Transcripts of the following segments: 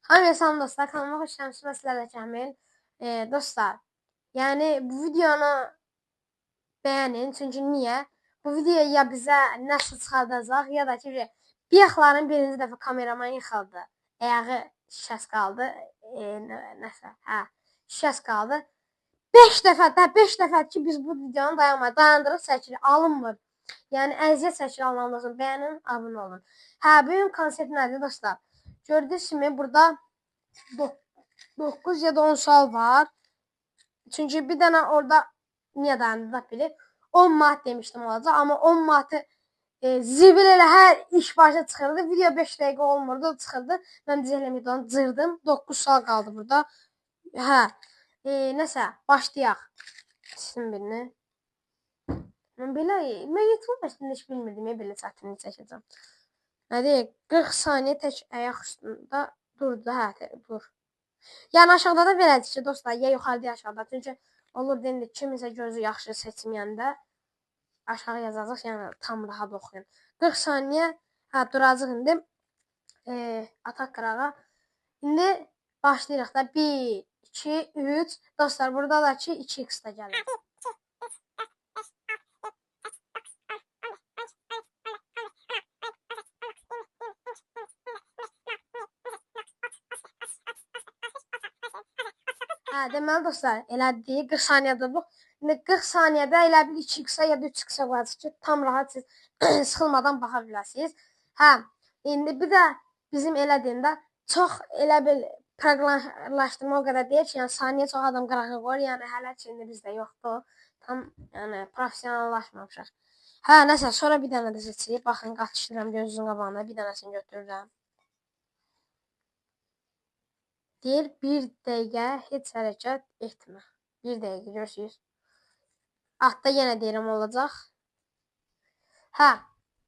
Hamıya salam dostlar, kanalıma xoş gəlmisiniz. Mən sizlərlə Cəmil. Dostlar, yəni bu videonu bəyənin. Çünki niyə? Bu videoya ya bizə nəşr çıxardacaq, ya da ki, bir yaxların birinci dəfə kameraman yıxıldı. Ayağı şikəst qaldı. Nəsə, hə, şikəst qaldı. 5 dəfə ki, biz bu videonu dayandırıb çəkirik, alınmır. Yəni əziyyət çəkirik Allah'ın olsun. Bəyənin, abunə olun. Hə, bugün konsept nədir dostlar? Gördüyünüz kimi burada 9 ya da 10 sual var. Çünkü bir tane orada niye dayandı biri 10 manat demiştim olacaq. Ama 10 manatı zibil elə hər iş başa çıxırdı. Video 5 dəqiqə olmurdu, o çıxırdı. Mən bizə eləmiyordum, cırdım. 9 sual qaldı burada. Hə. Nəsə, başlayaq. Seçdim birini. Mən YouTube başında heç bilmirdim, belə çətinlik çəkəcəm. Nədir? 40 saniyə tək ayaq üstündə durdu. Hə, dur. Yəni aşağıda da verəcək ki, dostlar, ya yuxarıda ya aşağıda. Çünki olur deyilir kiminsə gözü yaxşı seçməyəndə aşağı yazacaq, yəni tam rahat oxuyun. 40 saniyə hə duracaq indi. Ataq qırağa. İndi başlayırıq da 1 2 3 dostlar, burada da ki 2x da gəlir. Hə, deməli dostlar, elədir 40 saniyədə bu. İndi 40 saniyədə elə bil 2x-a ya da 3x-a qoyacaq ki, tam rahat siz sıxılmadan baxa biləsiniz. Hə, indi bir də bizim elədiyində çox elə bil proqramlaşdırma o qədər deyil ki, yəni saniyə çox adam qırağı qoyur, yəni hələ ki indi bizdə yoxdur. Tam yəni professionallaşmamışıq. Hə, nəsə, sonra bir dənə də seçirik. Baxın, qatışdıram gözünüzün qabağına, bir dənəsini götürürəm. Deyir 1 dəqiqə heç hərəkət etmə. 1 dəqiqə görürsünüz. Altda yenə deyirəm olacaq. Hə,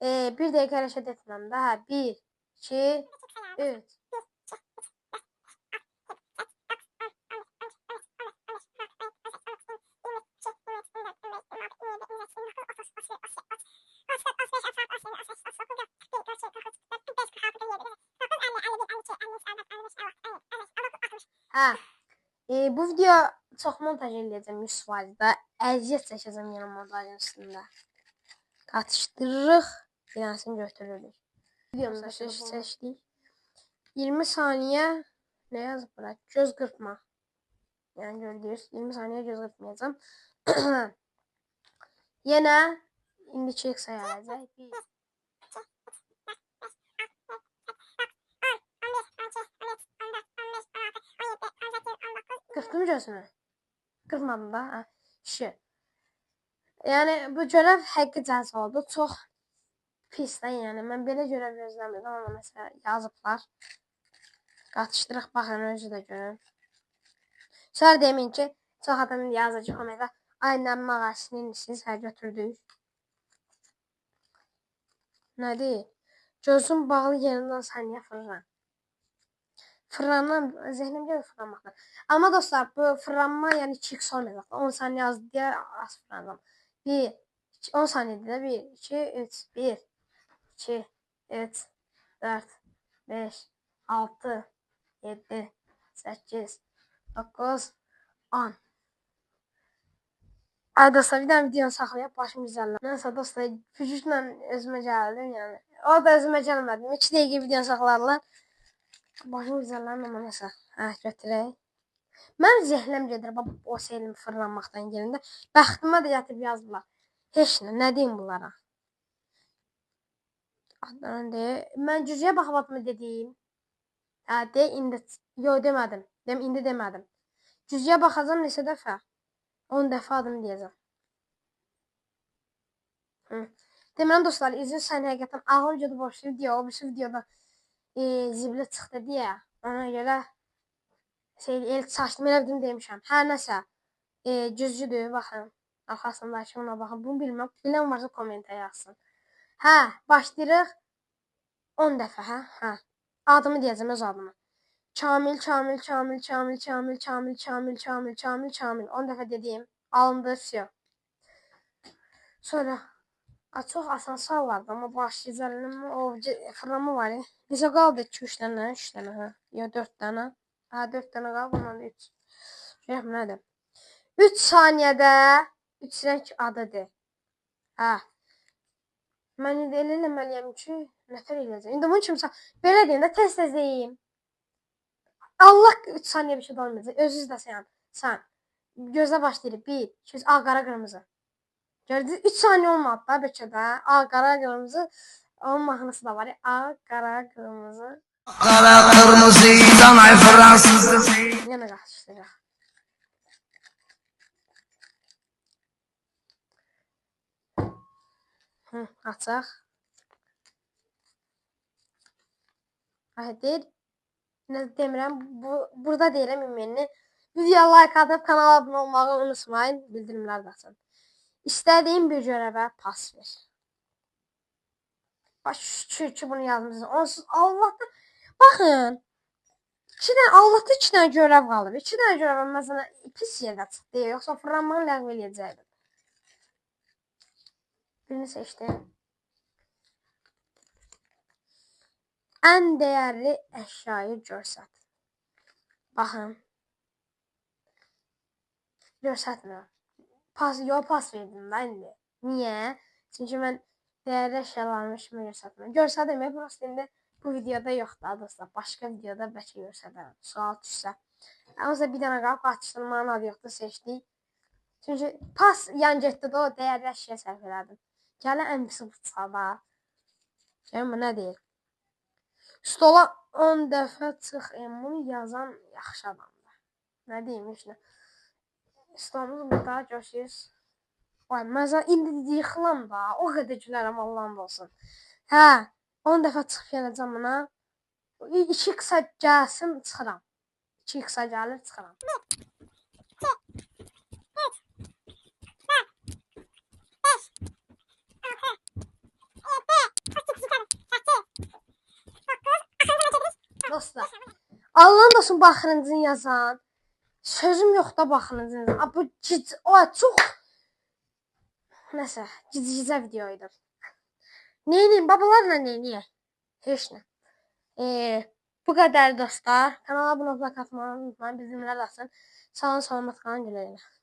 1 dəqiqə hərəkət etməm də. Hə, 1 2 3 Hə, bu video çox montaj edəcəm 100%-də. Əziyyət çəkəcəm yəni montajın üstündə. Qatışdırırıq, bir dənəsini götürürük. Videomuzu seçdik. 20 saniyə nə yazıb bura? Göz qırpma. Yəni gördünüz, 20 saniyə göz qırpmayacağam. Yenə indiki x ayarlayacaq. 1 Qırpdım gözünü. Qırpmadım da. Hə, şişi. Yəni bu görəv həqiqi cəz oldu. Çox pis də yəni. Mən belə görəv gözləmirdim, amma məsələn yazıblar. Qatışdırıq, baxın özü də görün. Sonra demin ki, çox adam yazacaq kommentdə. Aynen mağazasını siz hər götürdük. Nədir? Gözüm bağlı yerindən saniyə fırlan. Fırlanan, zehnimdə fırlanmaqdır. Amma dostlar, bu fırlanma yəni 2x olmayacaq. 10 saniyə az deyə az fırlanacam. 1 10 saniyədə də 1 2 3 1 2 3 4 5 6 7 8 9 10 Ay dostlar, bir dənə videonu saxlayıb başım güzəllər. Nəysə dostlar, gücüklə özümə gəldim yəni. O da özümə gəlmədim. 2 dəqiqə video saxlarlar. Başım güzəllər, amma nəsə. Hə, götürək. Mən zehləm gedir, o seylim fırlanmaqdan yerində. Bəxtimə də yatıb yazdılar. Heç nə, nə deyim bunlara? Mən cüzəyə baxıb mı dedim? Hə, indi. Yox, demədim. İndi demədim. Cüzəyə baxacam neçə dəfə? 10 dəfə adını deyəcəm. Demirəm dostlar, izin sən həqiqətən ağır videoda başlayıb deyə, o birisi videoda zibli çıxdı deyə. Ona görə el saçdım, elə bildim demişəm. Hə, nəsə, cüzcüdür, baxın. Arxasındakı ona baxın, bunu bilməm. Bilən varsa kommentə yazsın. Hə, başlayırıq. 10 dəfə, hə. Adımı deyəcəm, öz adımı. Kamil, Kamil, Kamil, Kamil, Kamil, Kamil, Kamil, Kamil, Kamil, Kamil. 10 dəfə dediyim, alındı, siyah. Sonra Çox asan suallardır, amma başlayacağım. O fırlanma var ya. Necə qaldı? 2-3 dənə, 3 dənə, hə? Ya 4 dənə. Hə, 4 dənə qaldı, bundan 3. Görəm nədir? 3 saniyədə 3 rəng adı de. Hə. Mən indi elə eləməliyəm ki, nəfər eləyəcəm. İndi bunun kimi belə deyim də, tez-tez deyim. Allah 3 saniyə bir şey də olmayacaq. Özünüz də sən. Gözlə başlayırıq. 1, 2, 3, qara, qırmızı. Gördünüz? 3 saniyə olmadı da bəlkə də. Qara, qırmızı. Onun mahnısı da var. Qara, qırmızı. Qara qırmızıdan ay fransız. Yenə qaçışdıraq. Açaq. Hayır. Nə demirəm. Burada deyirəm ümumi. Videoya like atıb kanala abunə olmağı unutmayın. Bildirimlər də açın. İstədiyim bir görevə pas ver. Baş şükür ki bunu yazmışsınız. Onsuz Allah'tan. Baxın. 2 dənə görev qalıb. 2 dənə görev məsələn pis yerdə çıxdı. Yoxsa fırlanmanı ləğv eləyəcəkdim. Birini seçdim. Ən dəyərli əşyayı görsət. Baxın. Görsətmir. Pas verdim ben de. Niye? Çünkü mən dəyərli əşyalarımı işimə görsətmirəm. Görsədirəm, prosto indi bu videoda yoxdur dostlar. Başqa videoda bəlkə görsədərəm. Sual düşsə. Amma bir dənə qalıb qaçışdırmanın adı yoxdur, seçdik. Çünki pas yan getdi də o dəyərli əşya sərf elədim. Gəlin ən pisi bıçaqda. Görün nə deyir? Stola 10 dəfə çıx. Bunu yazan yaxşı adamdır. Nə deyim işte. Stolumuz burada görürsünüz. Vay, mən indi yıxılam da. O qədər gülərəm Allah'ım olsun. Hə, 10 dəfə çıxıb gələcəm buna. 2 qısa gəlsin, çıxıram. 2 qısa gəlir, çıxıram. Dostlar, Allah'ın olsun baxırıncını yazan. Sözüm yox da baxırıncını. Bu çox nəsə, gizlicə videoydu. Neyiniyim, babalarla neyiniyim? Heç nə. Bu qədər dostlar. Kanala abunə olub like atmayı unutmayın. Bildirimlər açın. Sağ olun, salamat qalın, gülə-gülə.